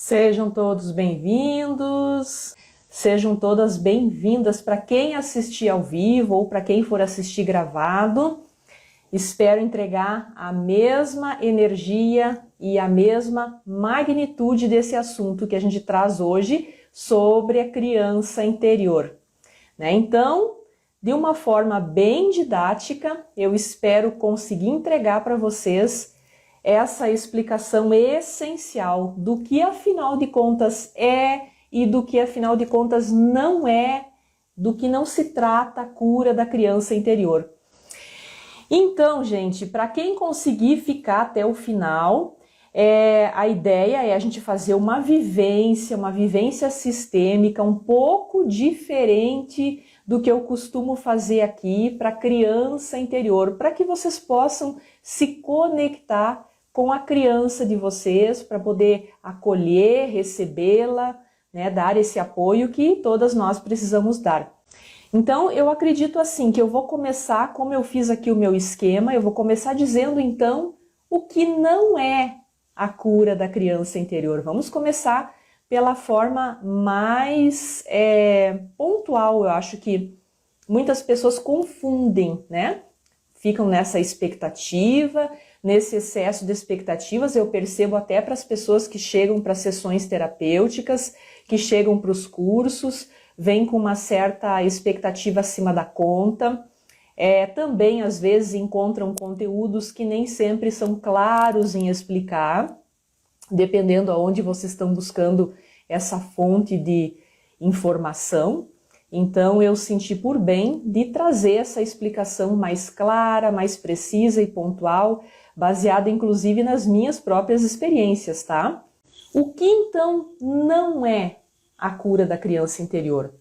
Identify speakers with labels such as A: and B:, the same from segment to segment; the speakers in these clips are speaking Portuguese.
A: Sejam todos bem-vindos, sejam todas bem-vindas para quem assistir ao vivo ou para quem for assistir gravado. Espero entregar a mesma energia e a mesma magnitude desse assunto que a gente traz hoje sobre a criança interior, né? Então, de uma forma bem didática, eu espero conseguir entregar para vocês essa explicação essencial do que afinal de contas é e do que afinal de contas não é, do que não se trata a cura da criança interior. Então, gente, para quem conseguir ficar até o final, a ideia é a gente fazer uma vivência sistêmica um pouco diferente do que eu costumo fazer aqui para a criança interior, para que vocês possam se conectar com a criança de vocês, para poder acolher, recebê-la, né, dar esse apoio que todas nós precisamos dar. Então, eu acredito assim, que eu vou começar, como eu fiz aqui o meu esquema, eu vou começar dizendo então o que não é a cura da criança interior. Vamos começar pela forma mais pontual. Eu acho que muitas pessoas confundem, né? Ficam nessa expectativa, nesse excesso de expectativas. Eu percebo até para as pessoas que chegam para sessões terapêuticas, que chegam para os cursos, vêm com uma certa expectativa acima da conta. Também, às vezes, encontram conteúdos que nem sempre são claros em explicar, dependendo aonde vocês estão buscando essa fonte de informação. Então, eu senti por bem de trazer essa explicação mais clara, mais precisa e pontual, baseada inclusive nas minhas próprias experiências, tá? O que então não é a cura da criança interior?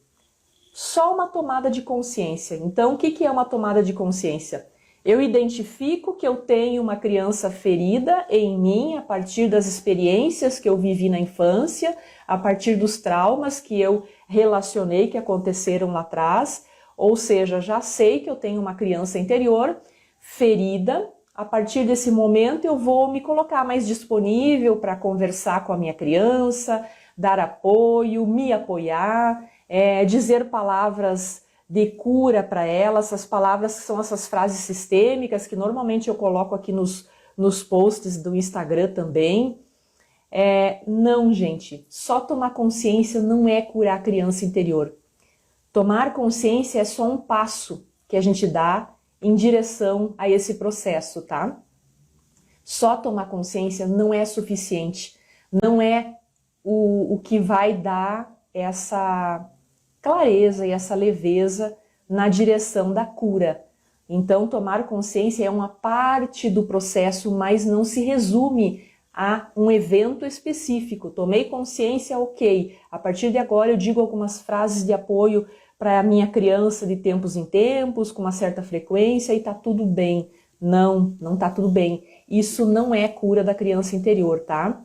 A: Só uma tomada de consciência. Então, o que é uma tomada de consciência? Eu identifico que eu tenho uma criança ferida em mim a partir das experiências que eu vivi na infância, a partir dos traumas que eu relacionei que aconteceram lá atrás, ou seja, já sei que eu tenho uma criança interior ferida. A partir desse momento eu vou me colocar mais disponível para conversar com a minha criança, dar apoio, me apoiar, dizer palavras de cura para ela, essas palavras que são essas frases sistêmicas que normalmente eu coloco aqui nos posts do Instagram também. Não, gente, só tomar consciência não é curar a criança interior. Tomar consciência é só um passo que a gente dá em direção a esse processo, tá? Só tomar consciência não é suficiente, não é o que vai dar essa clareza e essa leveza na direção da cura. Então, tomar consciência é uma parte do processo, mas não se resume a um evento específico. Tomei consciência, ok. A partir de agora eu digo algumas frases de apoio para a minha criança de tempos em tempos, com uma certa frequência, e tá tudo bem. Não, não tá tudo bem. Isso não é cura da criança interior, tá?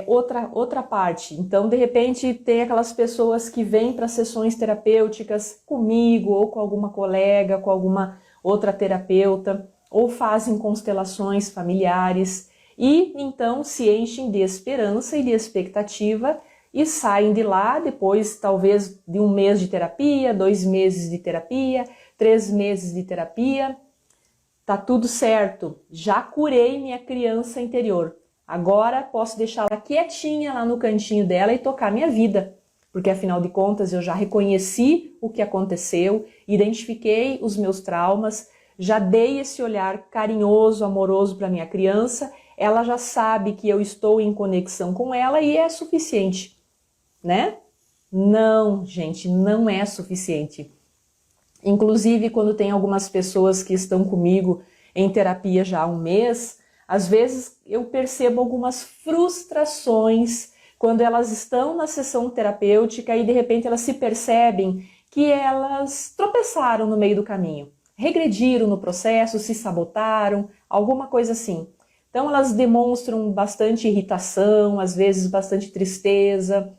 A: Outra parte. Então, de repente, tem aquelas pessoas que vêm para sessões terapêuticas comigo, ou com alguma colega, com alguma outra terapeuta, ou fazem constelações familiares, e então se enchem de esperança e de expectativa e saem de lá depois talvez de 1 mês de terapia, 2 meses de terapia, 3 meses de terapia. Tá tudo certo, já curei minha criança interior. Agora posso deixá-la quietinha lá no cantinho dela e tocar minha vida, porque afinal de contas eu já reconheci o que aconteceu, identifiquei os meus traumas, já dei esse olhar carinhoso, amoroso para minha criança. Ela já sabe que eu estou em conexão com ela e é suficiente, né? Não, gente, não é suficiente. Inclusive, quando tem algumas pessoas que estão comigo em terapia já há 1 mês, às vezes eu percebo algumas frustrações quando elas estão na sessão terapêutica e de repente elas se percebem que elas tropeçaram no meio do caminho, regrediram no processo, se sabotaram, alguma coisa assim. Então elas demonstram bastante irritação, às vezes bastante tristeza,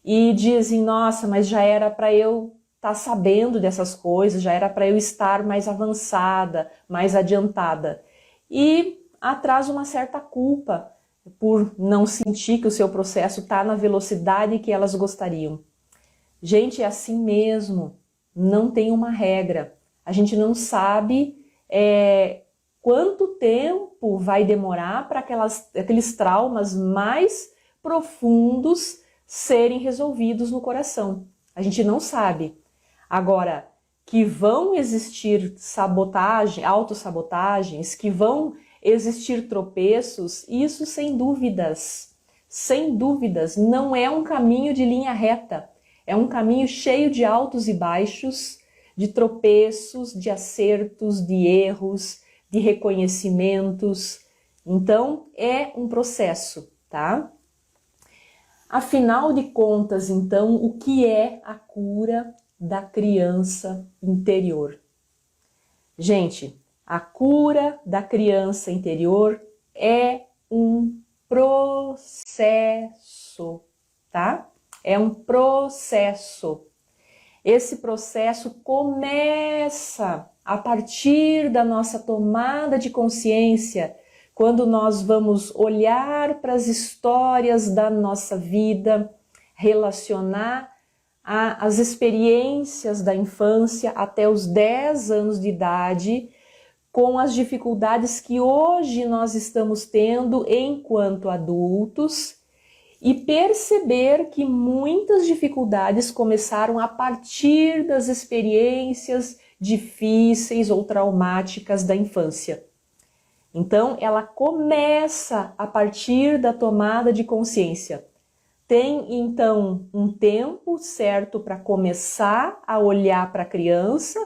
A: e dizem, nossa, mas já era para eu estar sabendo dessas coisas, já era para eu estar mais avançada, mais adiantada. E traz uma certa culpa por não sentir que o seu processo está na velocidade que elas gostariam. Gente, é assim mesmo, não tem uma regra. A gente não sabe quanto tempo vai demorar para aqueles traumas mais profundos serem resolvidos no coração. A gente não sabe. Agora, que vão existir autossabotagens, que vão existir tropeços, isso sem dúvidas, não é um caminho de linha reta, é um caminho cheio de altos e baixos, de tropeços, de acertos, de erros, de reconhecimentos. Então, é um processo, tá? Afinal de contas, então, o que é a cura da criança interior? Gente, a cura da criança interior é um processo, tá? É um processo. Esse processo começa a partir da nossa tomada de consciência, quando nós vamos olhar para as histórias da nossa vida, relacionar as experiências da infância até os 10 anos de idade, com as dificuldades que hoje nós estamos tendo enquanto adultos, e perceber que muitas dificuldades começaram a partir das experiências difíceis ou traumáticas da infância. Então, ela começa a partir da tomada de consciência. Tem, então, um tempo certo para começar a olhar para a criança,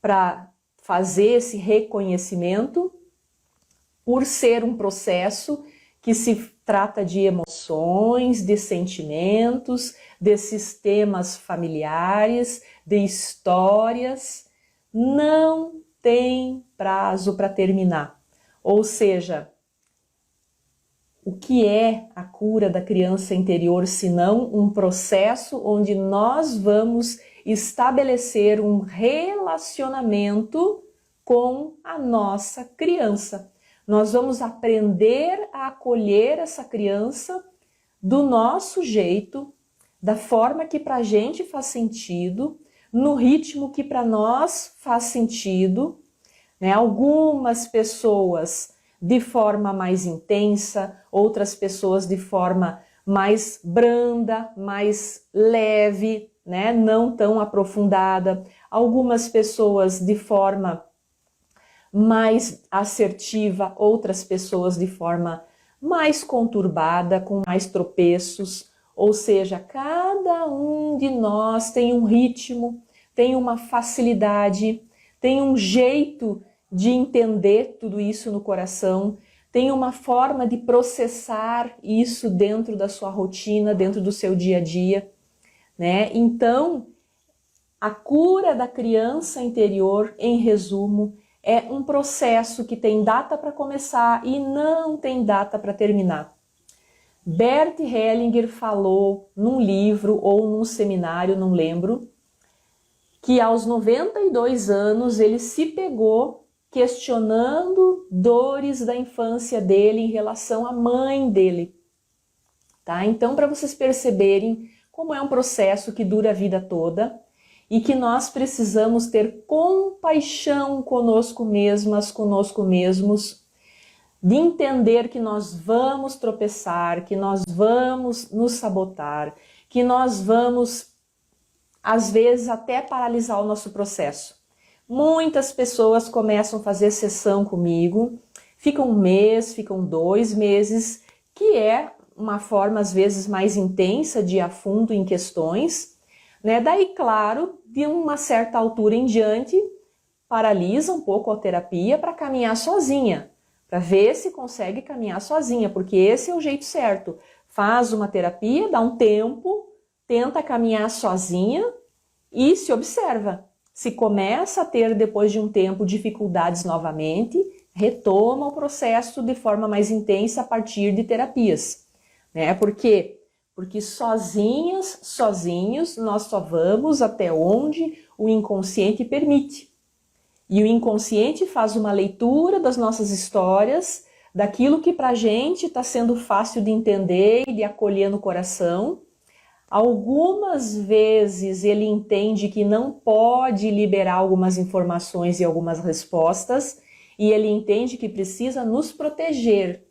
A: para fazer esse reconhecimento, por ser um processo que se trata de emoções, de sentimentos, de sistemas familiares, de histórias. Não tem prazo para terminar. Ou seja, o que é a cura da criança interior, senão um processo onde nós vamos estabelecer um relacionamento com a nossa criança. Nós vamos aprender a acolher essa criança do nosso jeito, da forma que para a gente faz sentido, no ritmo que para nós faz sentido, né? Algumas pessoas de forma mais intensa, outras pessoas de forma mais branda, mais leve, né? Não tão aprofundada. Algumas pessoas de forma mais assertiva, outras pessoas de forma mais conturbada, com mais tropeços. Ou seja, cada um de nós tem um ritmo, tem uma facilidade, tem um jeito de entender tudo isso no coração, tem uma forma de processar isso dentro da sua rotina, dentro do seu dia a dia, né? Então, a cura da criança interior, em resumo, é um processo que tem data para começar e não tem data para terminar. Bert Hellinger falou num livro ou num seminário, não lembro, que aos 92 anos ele se pegou questionando dores da infância dele em relação à mãe dele. Tá? Então, para vocês perceberem como é um processo que dura a vida toda e que nós precisamos ter compaixão conosco mesmas, conosco mesmos, de entender que nós vamos tropeçar, que nós vamos nos sabotar, que nós vamos, às vezes, até paralisar o nosso processo. Muitas pessoas começam a fazer sessão comigo, ficam um mês, ficam 2 meses, que é uma forma, às vezes, mais intensa de ir a fundo em questões, né? Daí, claro, de uma certa altura em diante, paralisa um pouco a terapia para caminhar sozinha, para ver se consegue caminhar sozinha, porque esse é o jeito certo. Faz uma terapia, dá um tempo, tenta caminhar sozinha e se observa. Se começa a ter, depois de um tempo, dificuldades novamente, retoma o processo de forma mais intensa a partir de terapias. Né? Por quê? Porque sozinhas, sozinhos, nós só vamos até onde o inconsciente permite. E o inconsciente faz uma leitura das nossas histórias, daquilo que para a gente está sendo fácil de entender e de acolher no coração. Algumas vezes ele entende que não pode liberar algumas informações e algumas respostas, e ele entende que precisa nos proteger.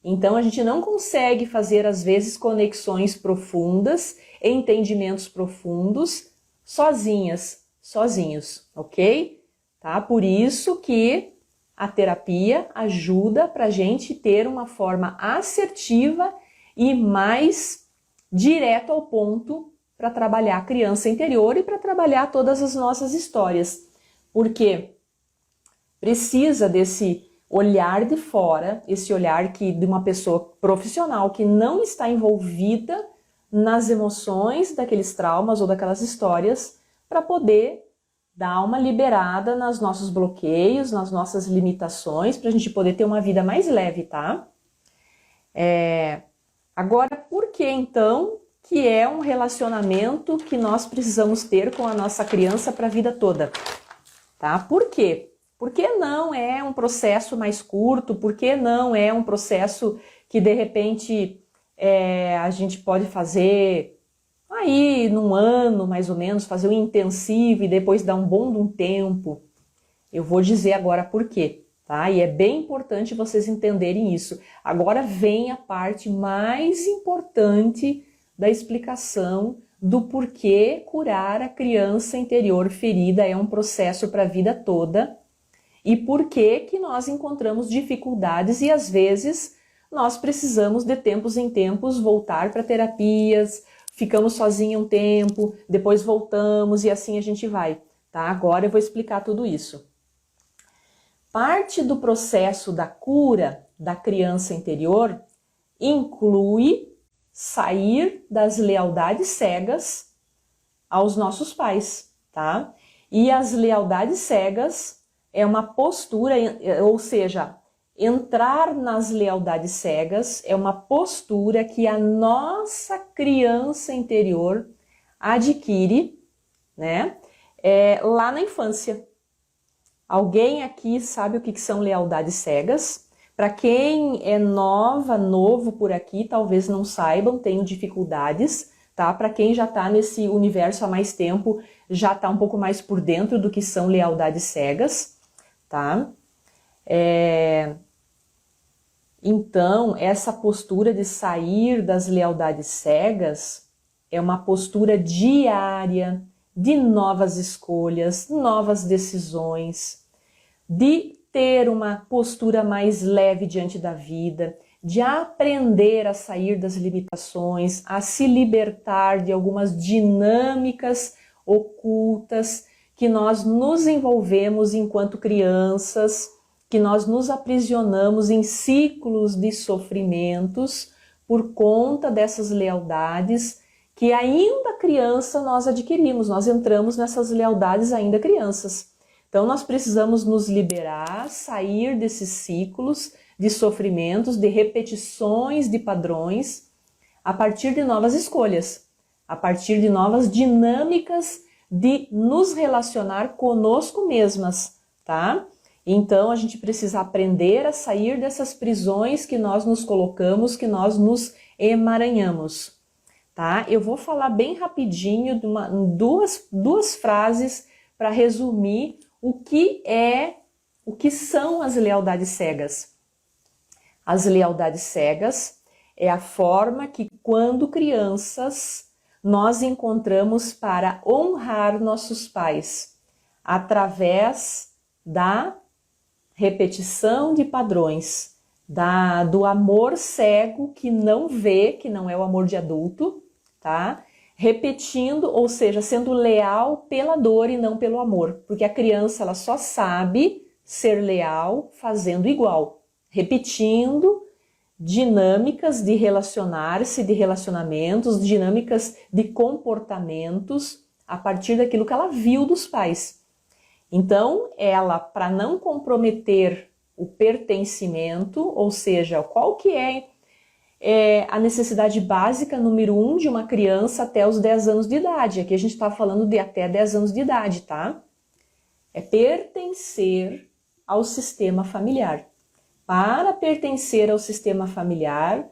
A: Então a gente não consegue fazer às vezes conexões profundas, entendimentos profundos, sozinhos, ok? Tá? Por isso que a terapia ajuda para a gente ter uma forma assertiva e mais direto ao ponto para trabalhar a criança interior e para trabalhar todas as nossas histórias. Porque precisa desse olhar de fora, esse olhar de uma pessoa profissional que não está envolvida nas emoções daqueles traumas ou daquelas histórias, para poder dar uma liberada nos nossos bloqueios, nas nossas limitações, para a gente poder ter uma vida mais leve, tá? Agora, por que então que é um relacionamento que nós precisamos ter com a nossa criança para a vida toda? Tá? Por quê? Por que não é um processo mais curto? Por que não é um processo que de repente a gente pode fazer aí num ano mais ou menos, fazer um intensivo e depois dar um bom tempo? Eu vou dizer agora por quê, tá? E é bem importante vocês entenderem isso. Agora vem a parte mais importante da explicação do porquê curar a criança interior ferida é um processo para a vida toda e por que nós encontramos dificuldades e às vezes nós precisamos de tempos em tempos voltar para terapias, ficamos sozinhos um tempo, depois voltamos e assim a gente vai, tá? Agora eu vou explicar tudo isso. Parte do processo da cura da criança interior inclui sair das lealdades cegas aos nossos pais, tá? E as lealdades cegas é uma postura, ou seja, entrar nas lealdades cegas é uma postura que a nossa criança interior adquire, né? Lá na infância. Alguém aqui sabe o que são lealdades cegas? Para quem é novo por aqui, talvez não saibam, tenham dificuldades, tá? Para quem já está nesse universo há mais tempo, já está um pouco mais por dentro do que são lealdades cegas, tá? Então, essa postura de sair das lealdades cegas é uma postura diária de novas escolhas, novas decisões, de ter uma postura mais leve diante da vida, de aprender a sair das limitações, a se libertar de algumas dinâmicas ocultas que nós nos envolvemos enquanto crianças, que nós nos aprisionamos em ciclos de sofrimentos por conta dessas lealdades que ainda criança nós adquirimos, nós entramos nessas lealdades ainda crianças. Então nós precisamos nos liberar, sair desses ciclos de sofrimentos, de repetições de padrões, a partir de novas escolhas, a partir de novas dinâmicas de nos relacionar conosco mesmas, tá? Então a gente precisa aprender a sair dessas prisões que nós nos colocamos, que nós nos emaranhamos, tá? Eu vou falar bem rapidinho de duas frases para resumir o que são as lealdades cegas. As lealdades cegas é a forma que, quando crianças, nós encontramos para honrar nossos pais através da repetição de padrões, do amor cego que não vê, que não é o amor de adulto, tá? Repetindo, ou seja, sendo leal pela dor e não pelo amor, porque a criança ela só sabe ser leal fazendo igual, repetindo dinâmicas de relacionar-se, de relacionamentos, dinâmicas de comportamentos a partir daquilo que ela viu dos pais. Então, ela, para não comprometer o pertencimento, ou seja, qual que é a necessidade básica número 1 de uma criança até os 10 anos de idade. Aqui a gente está falando de até 10 anos de idade, tá? É pertencer ao sistema familiar. para pertencer ao sistema familiar,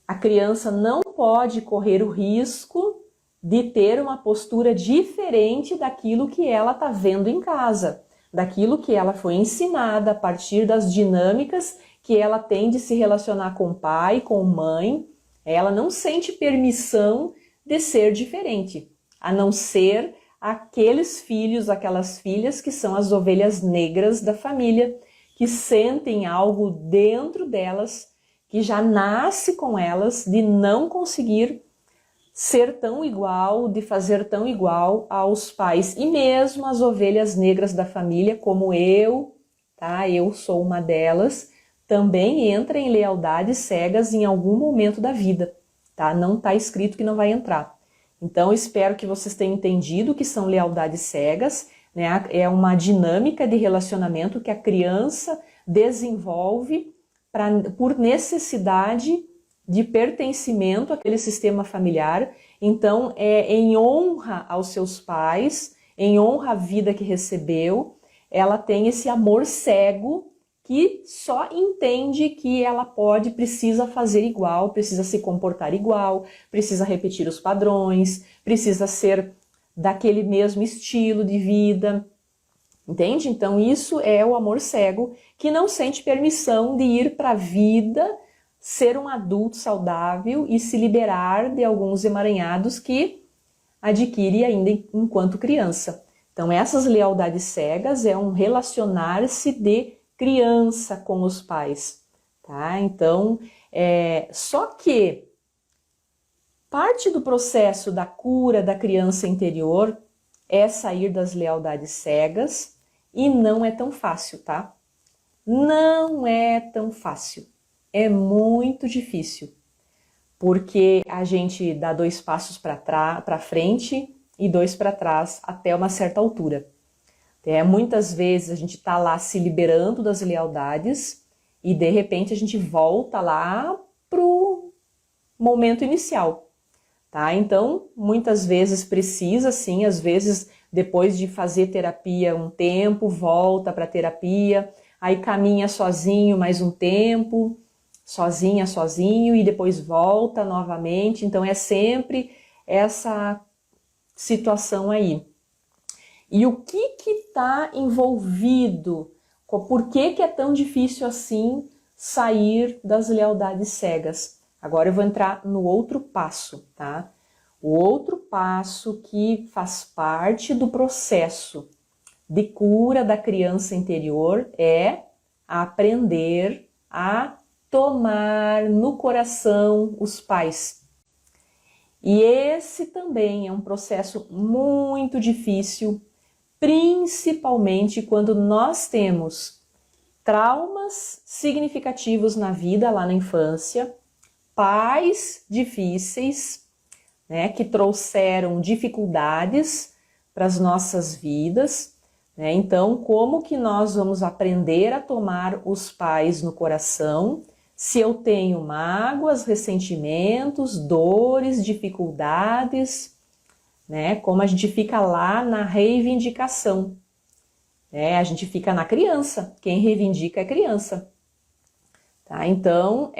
A: a criança não pode correr o risco de ter uma postura diferente daquilo que ela está vendo em casa, daquilo que ela foi ensinada a partir das dinâmicas que ela tem de se relacionar com pai, com mãe. Ela não sente permissão de ser diferente, a não ser aqueles filhos, aquelas filhas que são as ovelhas negras da família, que sentem algo dentro delas, que já nasce com elas, de não conseguir ser tão igual, de fazer tão igual aos pais. E mesmo as ovelhas negras da família, como eu, tá? Eu sou uma delas, também entra em lealdades cegas em algum momento da vida, tá? Não está escrito que não vai entrar. Então, espero que vocês tenham entendido o que são lealdades cegas, né? É uma dinâmica de relacionamento que a criança desenvolve por necessidade de pertencimento àquele sistema familiar. Então, é em honra aos seus pais, em honra à vida que recebeu, ela tem esse amor cego que só entende que ela precisa fazer igual, precisa se comportar igual, precisa repetir os padrões, precisa ser daquele mesmo estilo de vida, entende? Então isso é o amor cego, que não sente permissão de ir para a vida, ser um adulto saudável e se liberar de alguns emaranhados que adquire ainda enquanto criança. Então essas lealdades cegas é um relacionar-se de criança com os pais, tá? Então, só que parte do processo da cura da criança interior é sair das lealdades cegas e não é tão fácil, tá? Não é tão fácil, é muito difícil, porque a gente dá 2 passos para frente e 2 para trás até uma certa altura. Muitas vezes a gente está lá se liberando das lealdades e de repente a gente volta lá pro momento inicial, tá? Então, muitas vezes precisa, sim, às vezes depois de fazer terapia um tempo, volta para terapia, aí caminha sozinho mais um tempo, sozinha, sozinho, e depois volta novamente. Então é sempre essa situação aí. E o que está envolvido? Por que é tão difícil assim sair das lealdades cegas? Agora eu vou entrar no outro passo, tá? O outro passo que faz parte do processo de cura da criança interior é aprender a tomar no coração os pais. E esse também é um processo muito difícil, principalmente quando nós temos traumas significativos na vida, lá na infância, pais difíceis, né, que trouxeram dificuldades para as nossas vidas, né? Então, como que nós vamos aprender a tomar os pais no coração se eu tenho mágoas, ressentimentos, dores, dificuldades, né? Como a gente fica lá na reivindicação, né? A gente fica na criança, quem reivindica é criança, tá? Então,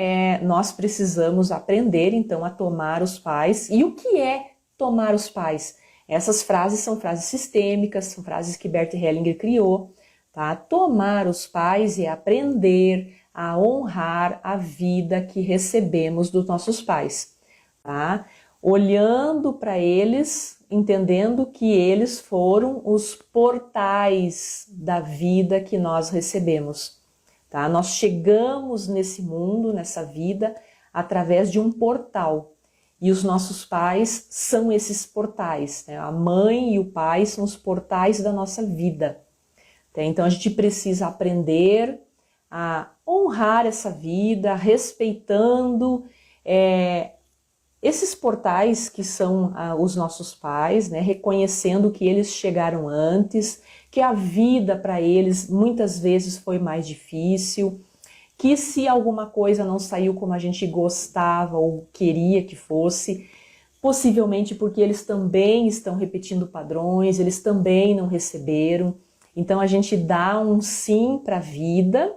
A: nós precisamos aprender então a tomar os pais. E o que é tomar os pais? Essas frases são frases sistêmicas, são frases que Bert Hellinger criou, tá? Tomar os pais é aprender a honrar a vida que recebemos dos nossos pais, tá? Olhando para eles, entendendo que eles foram os portais da vida que nós recebemos, tá? Nós chegamos nesse mundo, nessa vida, através de um portal. E os nossos pais são esses portais, né? A mãe e o pai são os portais da nossa vida, tá? Então a gente precisa aprender a honrar essa vida, respeitando esses portais que são os nossos pais, né? Reconhecendo que eles chegaram antes, que a vida para eles muitas vezes foi mais difícil, que se alguma coisa não saiu como a gente gostava ou queria que fosse, possivelmente porque eles também estão repetindo padrões, eles também não receberam. Então a gente dá um sim para a vida,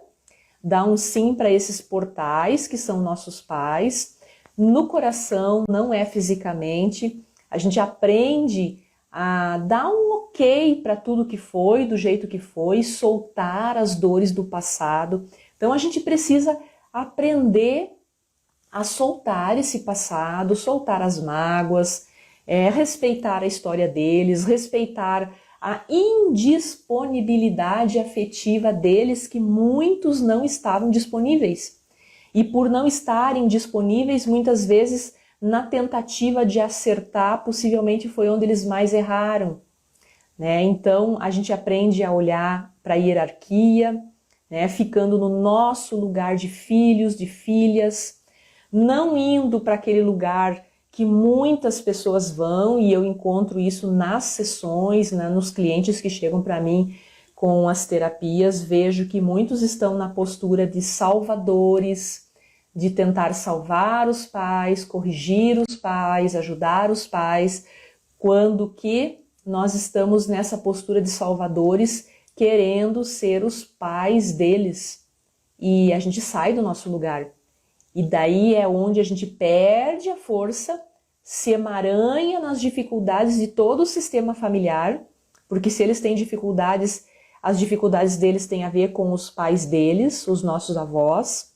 A: dá um sim para esses portais que são nossos pais, no coração, não é fisicamente. A gente aprende a dar um ok para tudo que foi, do jeito que foi, soltar as dores do passado. Então a gente precisa aprender a soltar esse passado, soltar as mágoas, respeitar a história deles, respeitar a indisponibilidade afetiva deles, que muitos não estavam disponíveis. E por não estarem disponíveis, muitas vezes, na tentativa de acertar, possivelmente foi onde eles mais erraram, né? Então, a gente aprende a olhar para a hierarquia, né? Ficando no nosso lugar de filhos, de filhas, não indo para aquele lugar que muitas pessoas vão, e eu encontro isso nas sessões, né, nos clientes que chegam para mim com as terapias, vejo que muitos estão na postura de salvadores, de tentar salvar os pais, corrigir os pais, ajudar os pais, quando que nós estamos nessa postura de salvadores, querendo ser os pais deles, e a gente sai do nosso lugar. E daí é onde a gente perde a força, se emaranha nas dificuldades de todo o sistema familiar, porque se eles têm dificuldades, as dificuldades deles têm a ver com os pais deles, os nossos avós.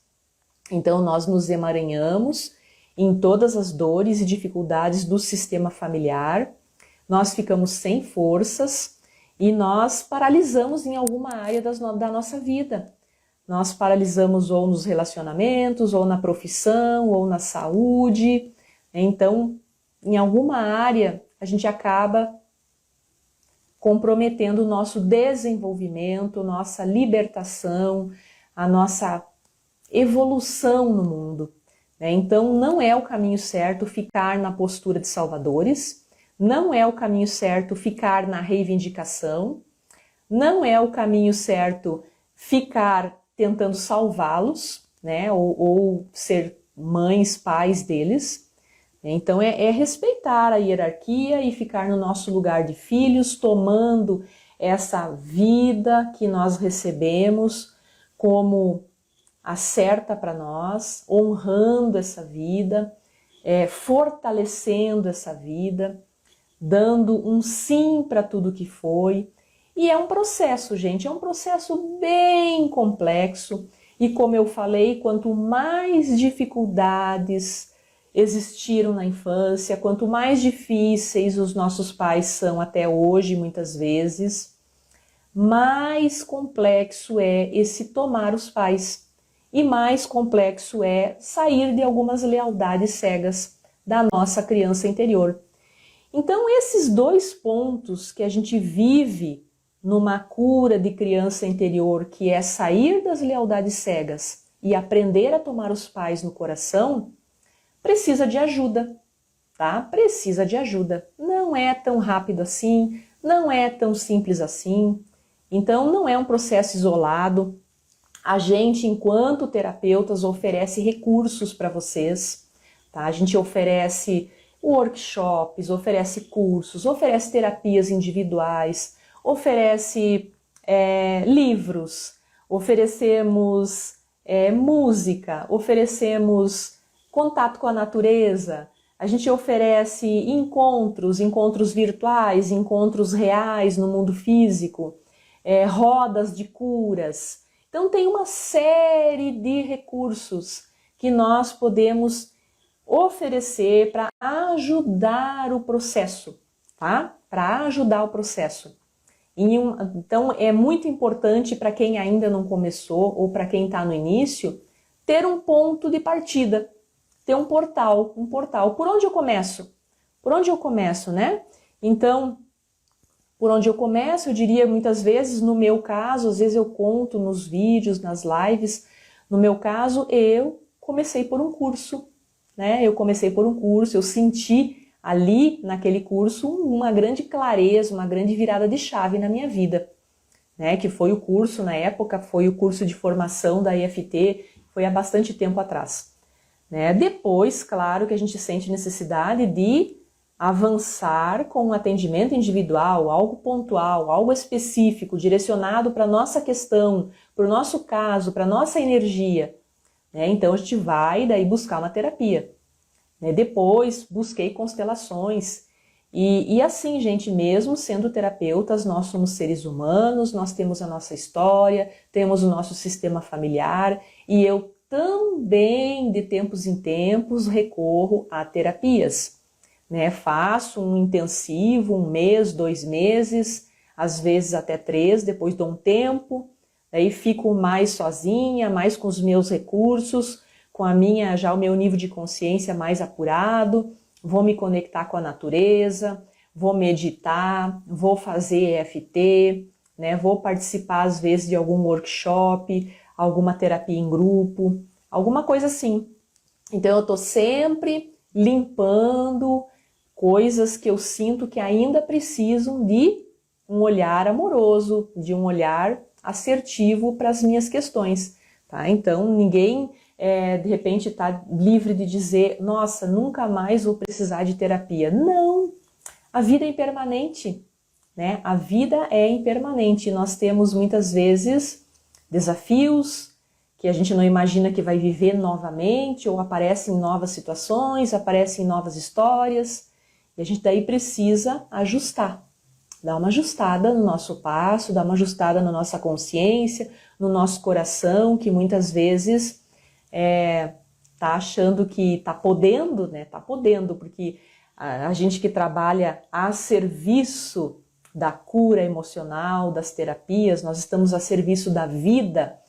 A: Então nós nos emaranhamos em todas as dores e dificuldades do sistema familiar, nós ficamos sem forças e nós paralisamos em alguma área da nossa vida. Nós paralisamos ou nos relacionamentos, ou na profissão, ou na saúde. Então, em alguma área, a gente acaba comprometendo o nosso desenvolvimento, nossa libertação, a nossa evolução no mundo. Então, não é o caminho certo ficar na postura de salvadores, não é o caminho certo ficar na reivindicação, não é o caminho certo ficar tentando salvá-los, né, ou ser mães, pais deles. Então é respeitar a hierarquia e ficar no nosso lugar de filhos, tomando essa vida que nós recebemos como a certa para nós, honrando essa vida, fortalecendo essa vida, dando um sim para tudo que foi. E é um processo, gente, é um processo bem complexo. E como eu falei, quanto mais dificuldades existiram na infância, quanto mais difíceis os nossos pais são até hoje, muitas vezes, mais complexo é esse tomar os pais. E mais complexo é sair de algumas lealdades cegas da nossa criança interior. Então, esses dois pontos que a gente vive numa cura de criança interior, que é sair das lealdades cegas e aprender a tomar os pais no coração, precisa de ajuda, tá? Precisa de ajuda. Não é tão rápido assim, não é tão simples assim. Então, não é um processo isolado. A gente, enquanto terapeutas, oferece recursos para vocês, tá? A gente oferece workshops, oferece cursos, oferece terapias individuais, oferece livros, oferecemos música, oferecemos contato com a natureza, a gente oferece encontros virtuais, encontros reais no mundo físico, rodas de curas. Então tem uma série de recursos que nós podemos oferecer para ajudar o processo, tá? Para ajudar o processo. Então é muito importante para quem ainda não começou ou para quem está no início, ter um ponto de partida, ter um portal. Por onde eu começo? Por onde eu começo, né? Então, por onde eu começo, eu diria muitas vezes, no meu caso, às vezes eu conto nos vídeos, nas lives, no meu caso, eu comecei por um curso, né? Eu comecei por um curso, eu senti ali, naquele curso, uma grande clareza, uma grande virada de chave na minha vida, né? Que foi o curso, na época, foi o curso de formação da EFT, foi há bastante tempo atrás, né? Depois, claro que a gente sente necessidade de avançar com um atendimento individual, algo pontual, algo específico, direcionado para a nossa questão, para o nosso caso, para a nossa energia, né? Então a gente vai daí buscar uma terapia, né? Depois busquei constelações e assim, gente, mesmo sendo terapeutas, nós somos seres humanos, nós temos a nossa história, temos o nosso sistema familiar e eu também, de tempos em tempos, recorro a terapias, né? Faço um intensivo, 1 mês, 2 meses, às vezes até 3, depois dou um tempo, aí fico mais sozinha, mais com os meus recursos, com já o meu nível de consciência mais apurado, vou me conectar com a natureza, vou meditar, vou fazer EFT, né? Vou participar às vezes de algum workshop, alguma terapia em grupo, alguma coisa assim. Então eu estou sempre limpando coisas que eu sinto que ainda precisam de um olhar amoroso, de um olhar assertivo para as minhas questões, tá? Então ninguém de repente está livre de dizer, nossa, nunca mais vou precisar de terapia. Não, a vida é impermanente, né? A vida é impermanente. Nós temos muitas vezes desafios que a gente não imagina que vai viver novamente, ou aparecem novas situações, aparecem novas histórias, e a gente daí precisa ajustar. Dar uma ajustada no nosso passo, dar uma ajustada na nossa consciência, no nosso coração, que muitas vezes tá achando que tá podendo, né? Tá podendo, porque a gente que trabalha a serviço da cura emocional, das terapias, nós estamos a serviço da vida,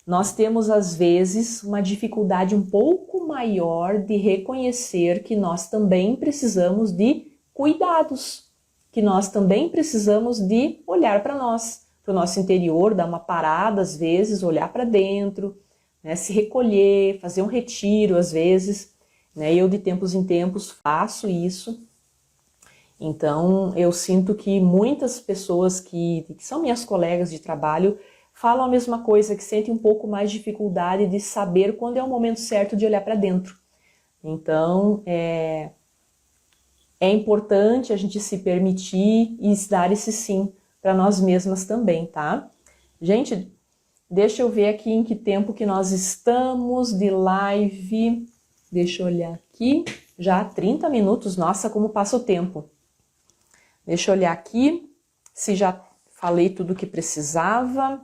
A: nós temos às vezes uma dificuldade um pouco maior de reconhecer que nós também precisamos de cuidados, que nós também precisamos de olhar para nós, para o nosso interior, dar uma parada às vezes, olhar para dentro, né, se recolher, fazer um retiro às vezes, né, eu de tempos em tempos faço isso. Então eu sinto que muitas pessoas que são minhas colegas de trabalho falam a mesma coisa, que sentem um pouco mais de dificuldade de saber quando é o momento certo de olhar para dentro. Então é importante a gente se permitir e dar esse sim para nós mesmas também, tá? Gente, deixa eu ver aqui em que tempo que nós estamos de live. Deixa eu olhar aqui. Já 30 minutos. Nossa, como passa o tempo. Deixa eu olhar aqui se já falei tudo o que precisava.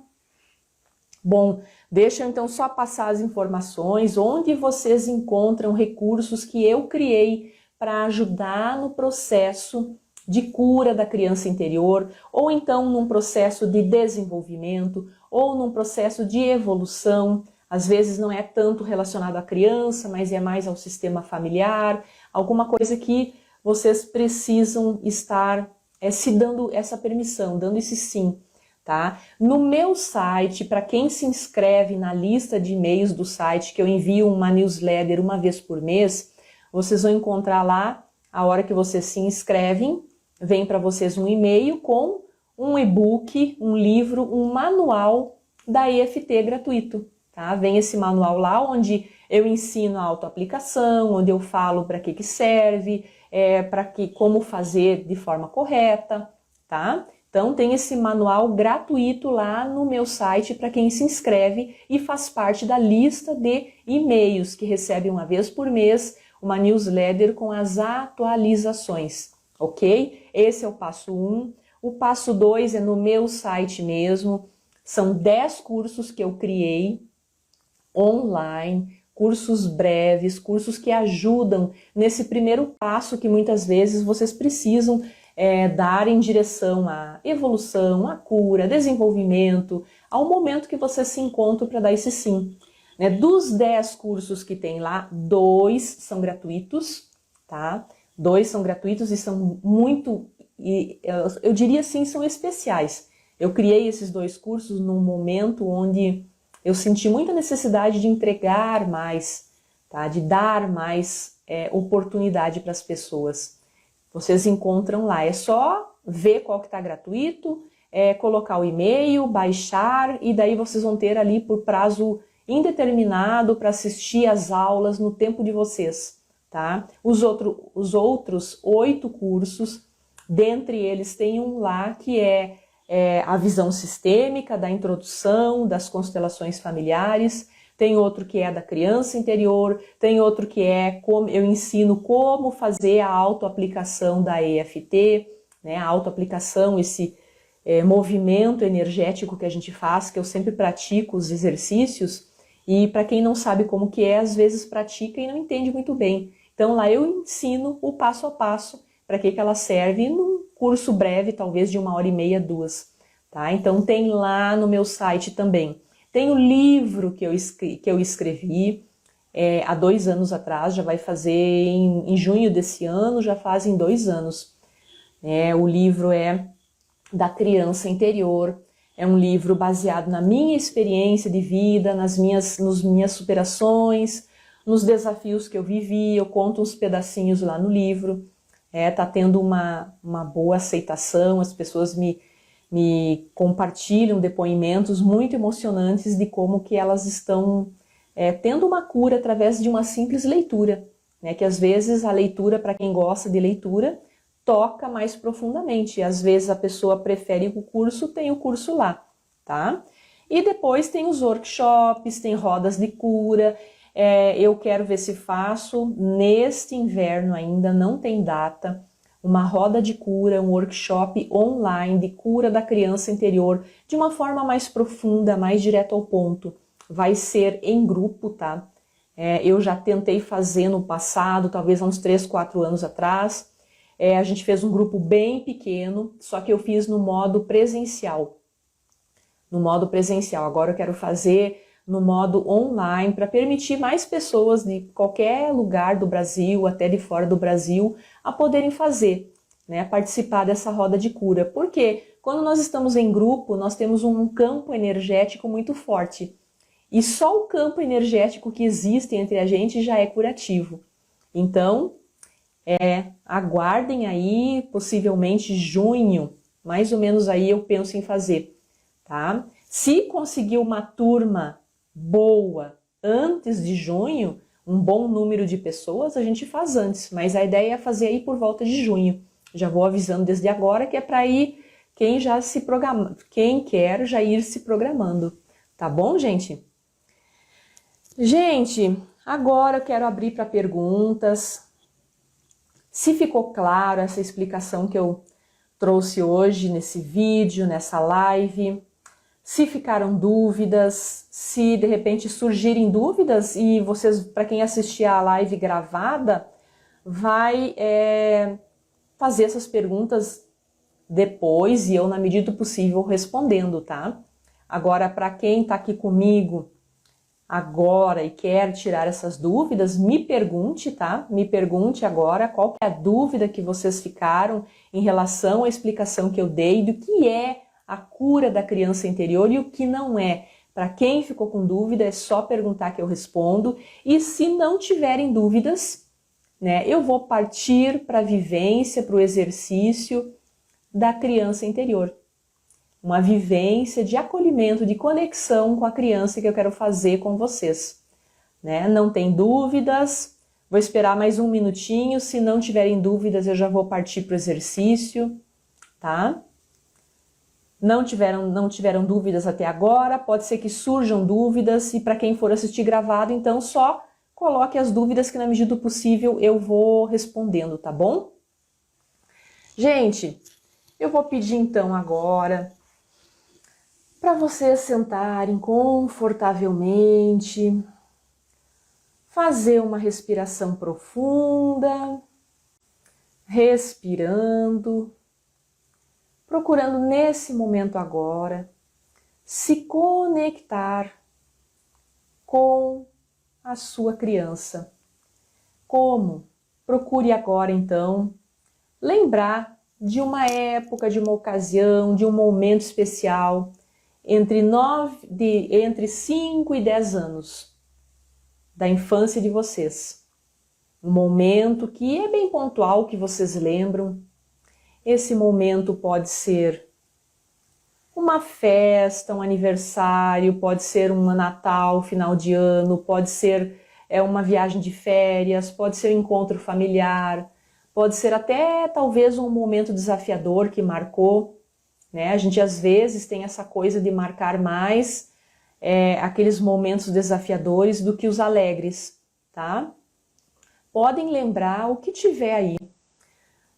A: Bom, deixa eu então só passar as informações, onde vocês encontram recursos que eu criei para ajudar no processo de cura da criança interior, ou então num processo de desenvolvimento, ou num processo de evolução. Às vezes não é tanto relacionado à criança, mas é mais ao sistema familiar, alguma coisa que vocês precisam estar se dando essa permissão, dando esse sim, tá? No meu site, para quem se inscreve na lista de e-mails do site, que eu envio uma newsletter uma vez por mês, vocês vão encontrar lá, a hora que vocês se inscrevem, vem para vocês um e-mail com um e-book, um livro, um manual da EFT gratuito, tá? Vem esse manual lá onde eu ensino a autoaplicação, onde eu falo para que serve, como fazer de forma correta, tá? Então tem esse manual gratuito lá no meu site para quem se inscreve e faz parte da lista de e-mails que recebe uma vez por mês uma newsletter com as atualizações, ok? Esse é o passo 1. O passo 2 é no meu site mesmo. São 10 cursos que eu criei online, cursos breves, cursos que ajudam nesse primeiro passo que muitas vezes vocês precisam dar em direção à evolução, à cura, desenvolvimento, ao momento que vocês se encontram para dar esse sim. Né? Dos 10 cursos que tem lá, 2 são gratuitos, tá? 2 são gratuitos e são muito, eu diria assim, são especiais. Eu criei esses 2 cursos num momento onde eu senti muita necessidade de entregar mais, tá? De dar mais oportunidade para as pessoas. Vocês encontram lá, é só ver qual que está gratuito, colocar o e-mail, baixar e daí vocês vão ter ali por prazo indeterminado para assistir às aulas no tempo de vocês, tá? Os outros 8 cursos, dentre eles tem um lá que é a visão sistêmica, da introdução, das constelações familiares, tem outro que é da criança interior, tem outro que é como eu ensino como fazer a autoaplicação da EFT, né? A autoaplicação, esse movimento energético que a gente faz, que eu sempre pratico os exercícios, e para quem não sabe como que é, às vezes pratica e não entende muito bem. Então lá eu ensino o passo a passo, para que ela serve num curso breve, talvez de 1h30, 2, tá? Então tem lá no meu site também. Tem o livro que eu escrevi há 2 anos atrás, já vai fazer em junho desse ano, já fazem 2 anos. O livro é da criança interior, é um livro baseado na minha experiência de vida, nas minhas superações, nos desafios que eu vivi, eu conto uns pedacinhos lá no livro. Tá tendo uma boa aceitação, as pessoas me compartilham depoimentos muito emocionantes de como que elas estão tendo uma cura através de uma simples leitura, né? Que às vezes a leitura, para quem gosta de leitura, toca mais profundamente, e às vezes a pessoa prefere o curso, tem o curso lá, tá? E depois tem os workshops, tem rodas de cura. Eu quero ver se faço neste inverno, ainda não tem data, uma roda de cura, um workshop online de cura da criança interior, de uma forma mais profunda, mais direto ao ponto. Vai ser em grupo, tá? Eu já tentei fazer no passado, talvez há uns 3, 4 anos atrás. A gente fez um grupo bem pequeno, só que eu fiz no modo presencial. Agora eu quero fazer no modo online, para permitir mais pessoas de qualquer lugar do Brasil, até de fora do Brasil, a poderem fazer, né, participar dessa roda de cura. Porque quando nós estamos em grupo, nós temos um campo energético muito forte. E só o campo energético que existe entre a gente já é curativo. Então, aguardem aí, possivelmente junho, mais ou menos aí eu penso em fazer, tá? Se conseguir uma turma boa antes de junho, um bom número de pessoas, a gente faz antes, mas a ideia é fazer aí por volta de junho. Já vou avisando desde agora que é para ir quem já se programa, quem quer já ir se programando, tá bom, gente? Gente, agora eu quero abrir para perguntas. Se ficou claro essa explicação que eu trouxe hoje nesse vídeo, nessa live, se ficaram dúvidas, se de repente surgirem dúvidas, e vocês, para quem assistir a live gravada, vai fazer essas perguntas depois e eu, na medida do possível, respondendo, tá? Agora, para quem está aqui comigo agora e quer tirar essas dúvidas, me pergunte, tá? Me pergunte agora qual que é a dúvida que vocês ficaram em relação à explicação que eu dei do que é a cura da criança interior e o que não é. Para quem ficou com dúvida, é só perguntar que eu respondo. E se não tiverem dúvidas, né, eu vou partir para a vivência, para o exercício da criança interior. Uma vivência de acolhimento, de conexão com a criança que eu quero fazer com vocês, né? Não tem dúvidas, vou esperar mais um minutinho, se não tiverem dúvidas eu já vou partir para o exercício, tá? Não tiveram dúvidas até agora, pode ser que surjam dúvidas, e para quem for assistir gravado, então só coloque as dúvidas que na medida do possível eu vou respondendo, tá bom? Gente, eu vou pedir então agora para vocês sentarem confortavelmente, fazer uma respiração profunda, respirando, procurando nesse momento agora se conectar com a sua criança. Como? Procure agora então lembrar de uma época, de uma ocasião, de um momento especial entre 5 e 10 anos da infância de vocês. Um momento que é bem pontual, que vocês lembram. Esse momento pode ser uma festa, um aniversário, pode ser um Natal, final de ano, pode ser é uma viagem de férias, pode ser um encontro familiar, pode ser até talvez um momento desafiador que marcou, né? A gente às vezes tem essa coisa de marcar mais aqueles momentos desafiadores do que os alegres, tá? Podem lembrar o que tiver aí.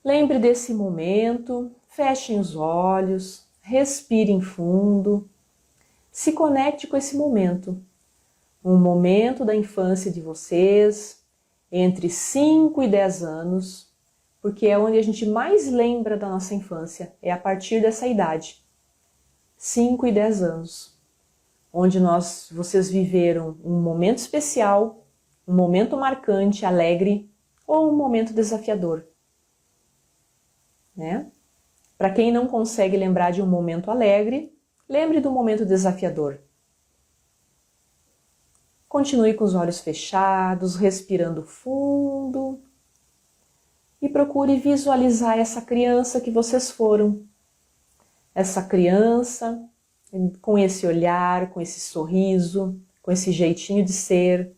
A: Lembre desse momento, fechem os olhos, respirem fundo, se conecte com esse momento. Um momento da infância de vocês, entre 5 e 10 anos, porque é onde a gente mais lembra da nossa infância, é a partir dessa idade, 5 e 10 anos, onde vocês viveram um momento especial, um momento marcante, alegre, ou um momento desafiador, né? Para quem não consegue lembrar de um momento alegre, lembre do momento desafiador. Continue com os olhos fechados, respirando fundo e procure visualizar essa criança que vocês foram. Essa criança com esse olhar, com esse sorriso, com esse jeitinho de ser,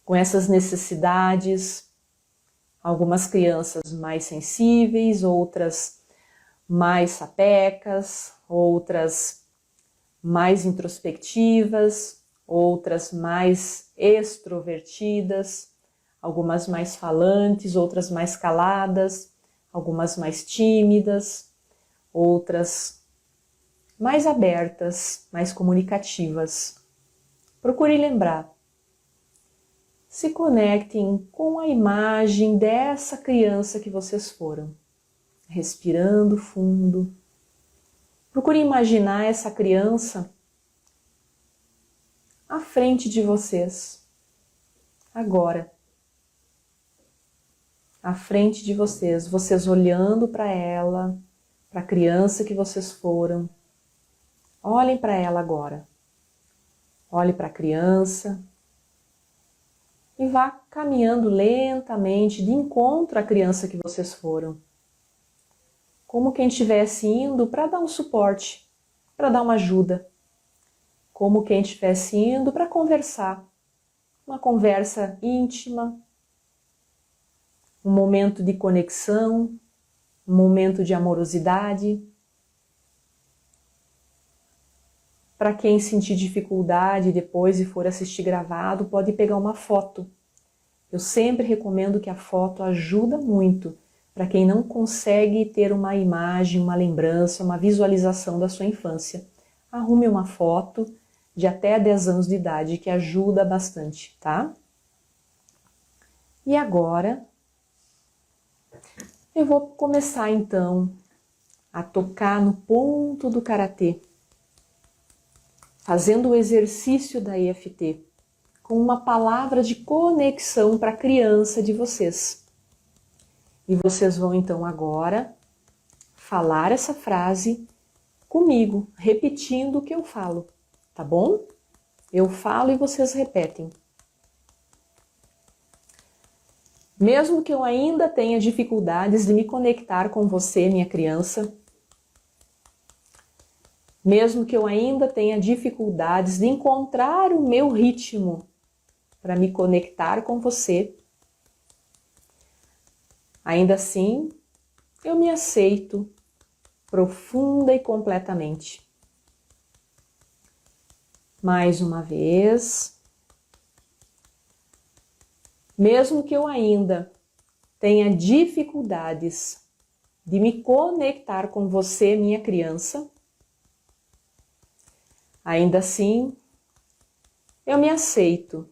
A: com essas necessidades. Algumas crianças mais sensíveis, outras mais sapecas, outras mais introspectivas, outras mais extrovertidas, algumas mais falantes, outras mais caladas, algumas mais tímidas, outras mais abertas, mais comunicativas. Procure lembrar. Se conectem com a imagem dessa criança que vocês foram. Respirando fundo. Procure imaginar essa criança à frente de vocês, agora, à frente de vocês, vocês olhando para ela, para a criança que vocês foram. Olhem para ela agora, olhe para a criança e vá caminhando lentamente de encontro à criança que vocês foram, como quem estivesse indo para dar um suporte, para dar uma ajuda. Como quem estivesse indo para conversar, uma conversa íntima, um momento de conexão, um momento de amorosidade. Para quem sentir dificuldade depois e for assistir gravado, pode pegar uma foto. Eu sempre recomendo que a foto ajuda muito para quem não consegue ter uma imagem, uma lembrança, uma visualização da sua infância. Arrume uma foto de até 10 anos de idade, que ajuda bastante, tá? E agora, eu vou começar então a tocar no ponto do karatê, fazendo o exercício da EFT, com uma palavra de conexão para a criança de vocês. E vocês vão então agora falar essa frase comigo, repetindo o que eu falo. Tá bom? Eu falo e vocês repetem. Mesmo que eu ainda tenha dificuldades de me conectar com você, minha criança, mesmo que eu ainda tenha dificuldades de encontrar o meu ritmo para me conectar com você, ainda assim, eu me aceito profunda e completamente. Mais uma vez. Mesmo que eu ainda tenha dificuldades de me conectar com você, minha criança, ainda assim, eu me aceito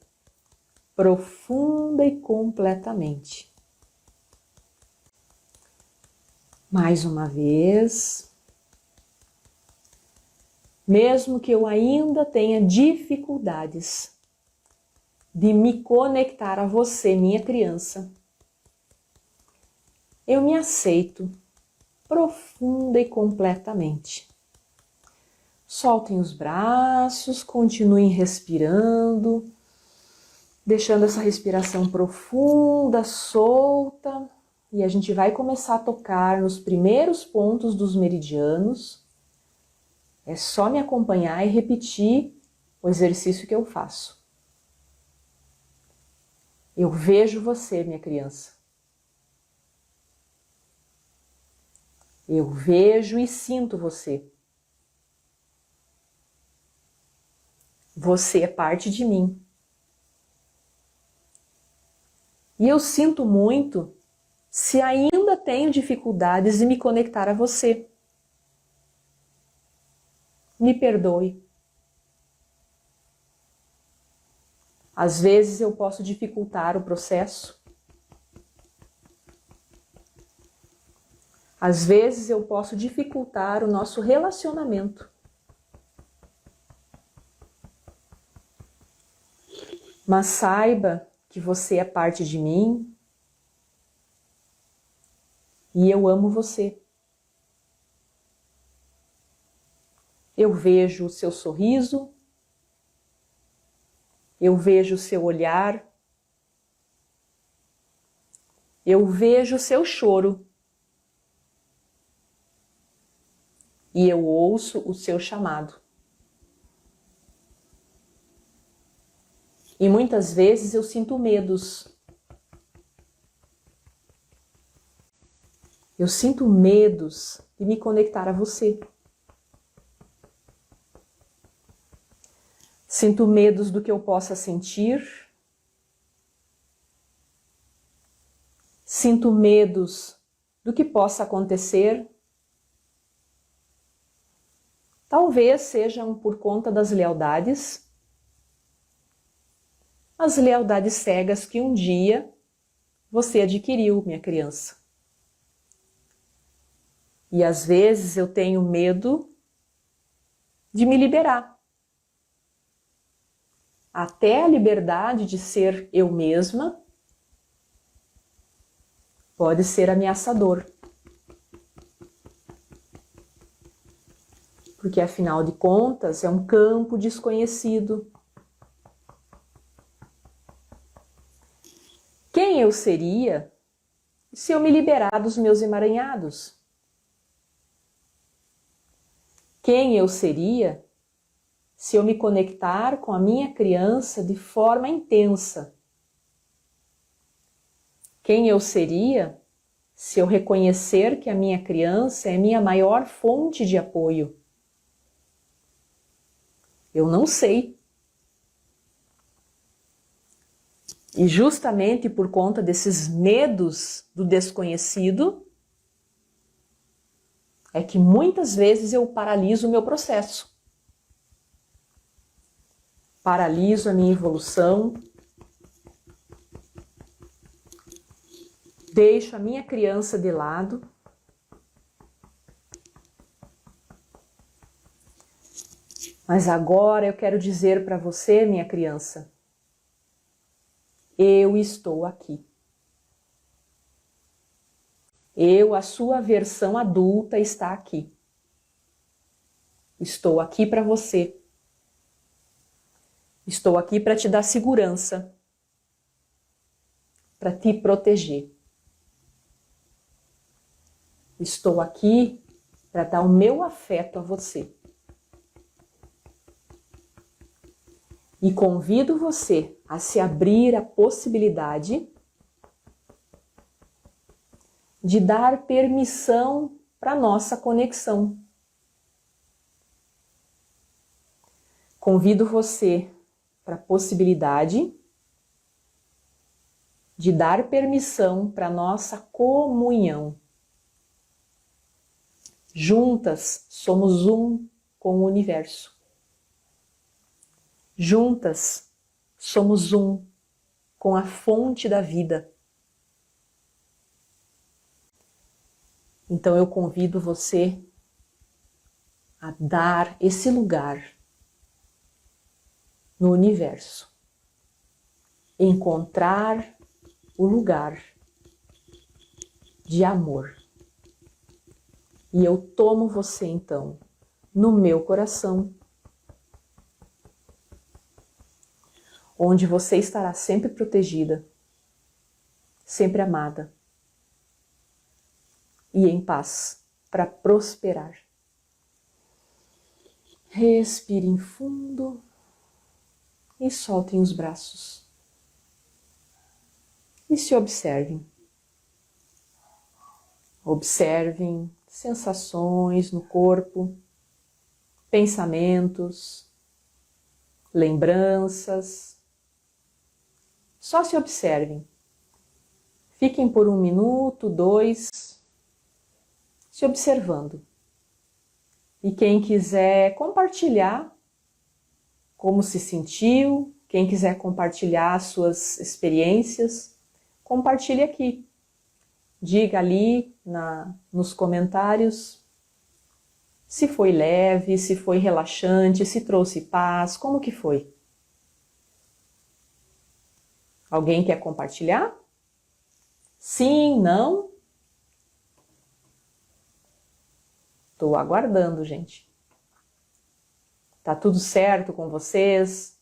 A: profunda e completamente. Mais uma vez. Mesmo que eu ainda tenha dificuldades de me conectar a você, minha criança, eu me aceito profunda e completamente. Soltem os braços, continuem respirando, deixando essa respiração profunda, solta, e a gente vai começar a tocar nos primeiros pontos dos meridianos. É só me acompanhar e repetir o exercício que eu faço. Eu vejo você, minha criança. Eu vejo e sinto você. Você é parte de mim. E eu sinto muito se ainda tenho dificuldades de me conectar a você. Me perdoe. Às vezes eu posso dificultar o processo. Às vezes eu posso dificultar o nosso relacionamento. Mas saiba que você é parte de mim e eu amo você. Eu vejo o seu sorriso, eu vejo o seu olhar, eu vejo o seu choro e eu ouço o seu chamado. E muitas vezes eu sinto medos. Eu sinto medos de me conectar a você. Sinto medos do que eu possa sentir. Sinto medos do que possa acontecer. Talvez sejam por conta das lealdades. As lealdades cegas que um dia você adquiriu, minha criança. E às vezes eu tenho medo de me liberar. Até a liberdade de ser eu mesma pode ser ameaçador. Porque afinal de contas é um campo desconhecido. Quem eu seria se eu me liberar dos meus emaranhados? Quem eu seria se eu me conectar com a minha criança de forma intensa? Quem eu seria se eu reconhecer que a minha criança é minha maior fonte de apoio? Eu não sei. E justamente por conta desses medos do desconhecido, é que muitas vezes eu paraliso o meu processo. Paraliso a minha evolução. Deixo a minha criança de lado. Mas agora eu quero dizer para você, minha criança, eu estou aqui. Eu, a sua versão adulta, está aqui. Estou aqui para você. Estou aqui para te dar segurança, para te proteger. Estou aqui para dar o meu afeto a você. E convido você a se abrir à possibilidade de dar permissão para a nossa conexão. Convido você para a possibilidade de dar permissão para a nossa comunhão. Juntas somos um com o universo. Juntas somos um com a fonte da vida. Então eu convido você a dar esse lugar no universo. Encontrar o lugar de amor. E eu tomo você então no meu coração, onde você estará sempre protegida, sempre amada e em paz para prosperar. Respirem fundo e soltem os braços. e se observem. Observem sensações no corpo, pensamentos, lembranças. Só se observem. Fiquem por 1 minuto, 2, se observando. E quem quiser compartilhar como se sentiu, quem quiser compartilhar suas experiências, compartilhe aqui. Diga ali nos comentários se foi leve, se foi relaxante, se trouxe paz, como que foi? Alguém quer compartilhar? Sim, não? Estou aguardando, gente. Tá tudo certo com vocês?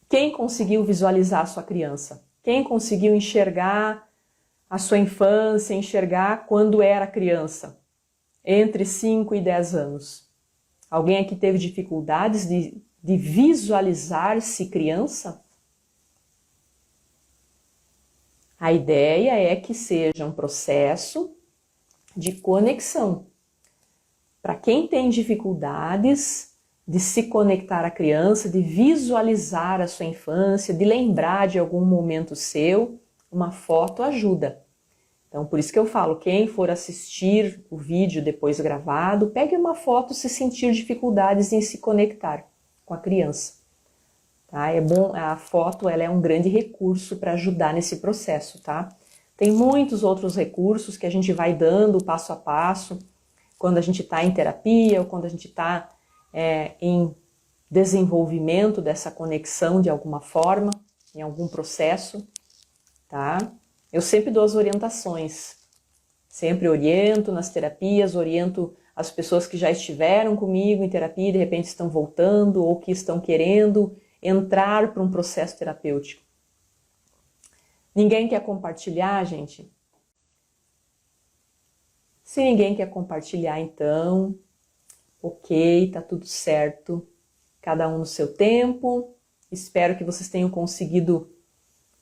A: Quem conseguiu visualizar a sua criança? Quem conseguiu enxergar a sua infância, enxergar quando era criança? Entre 5 e 10 anos. Alguém aqui teve dificuldades de visualizar-se criança? A ideia é que seja um processo de conexão. Para quem tem dificuldades de se conectar à criança, de visualizar a sua infância, de lembrar de algum momento seu, uma foto ajuda. Então, por isso que eu falo, quem for assistir o vídeo depois gravado, pegue uma foto se sentir dificuldades em se conectar com a criança. Tá? É bom, a foto ela é um grande recurso para ajudar nesse processo, tá? Tem muitos outros recursos que a gente vai dando passo a passo, quando a gente está em terapia ou quando a gente está em desenvolvimento dessa conexão de alguma forma, em algum processo, tá? Eu sempre dou as orientações, sempre oriento nas terapias, oriento as pessoas que já estiveram comigo em terapia e de repente estão voltando ou que estão querendo entrar para um processo terapêutico. Ninguém quer compartilhar, gente? Se ninguém quer compartilhar, então, ok, tá tudo certo. Cada um no seu tempo. Espero que vocês tenham conseguido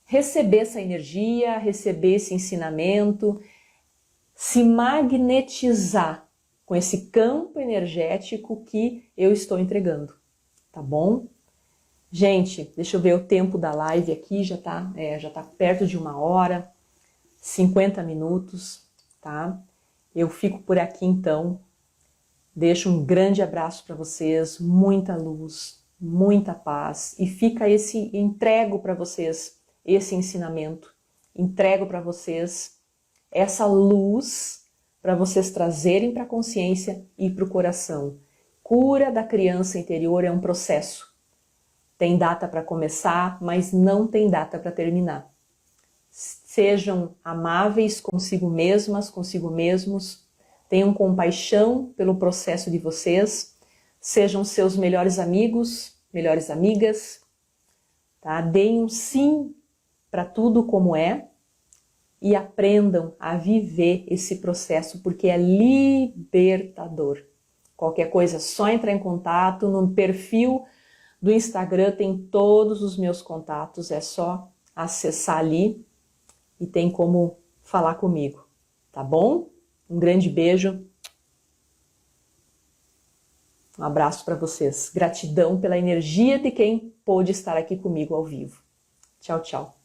A: receber essa energia, receber esse ensinamento, se magnetizar com esse campo energético que eu estou entregando, tá bom? Gente, deixa eu ver o tempo da live aqui, já tá perto de 1 hora, 50 minutos, tá? Eu fico por aqui então, deixo um grande abraço para vocês, muita luz, muita paz e entrego para vocês esse ensinamento, entrego para vocês essa luz para vocês trazerem para a consciência e para o coração. Cura da criança interior é um processo. Tem data para começar, mas não tem data para terminar. Sejam amáveis consigo mesmas, consigo mesmos, tenham compaixão pelo processo de vocês, sejam seus melhores amigos, melhores amigas, tá? Deem um sim para tudo como é e aprendam a viver esse processo porque é libertador. Qualquer coisa, é só entrar em contato no perfil do Instagram, tem todos os meus contatos, é só acessar ali e tem como falar comigo, tá bom? Um grande beijo, um abraço para vocês. Gratidão pela energia de quem pôde estar aqui comigo ao vivo. Tchau, tchau.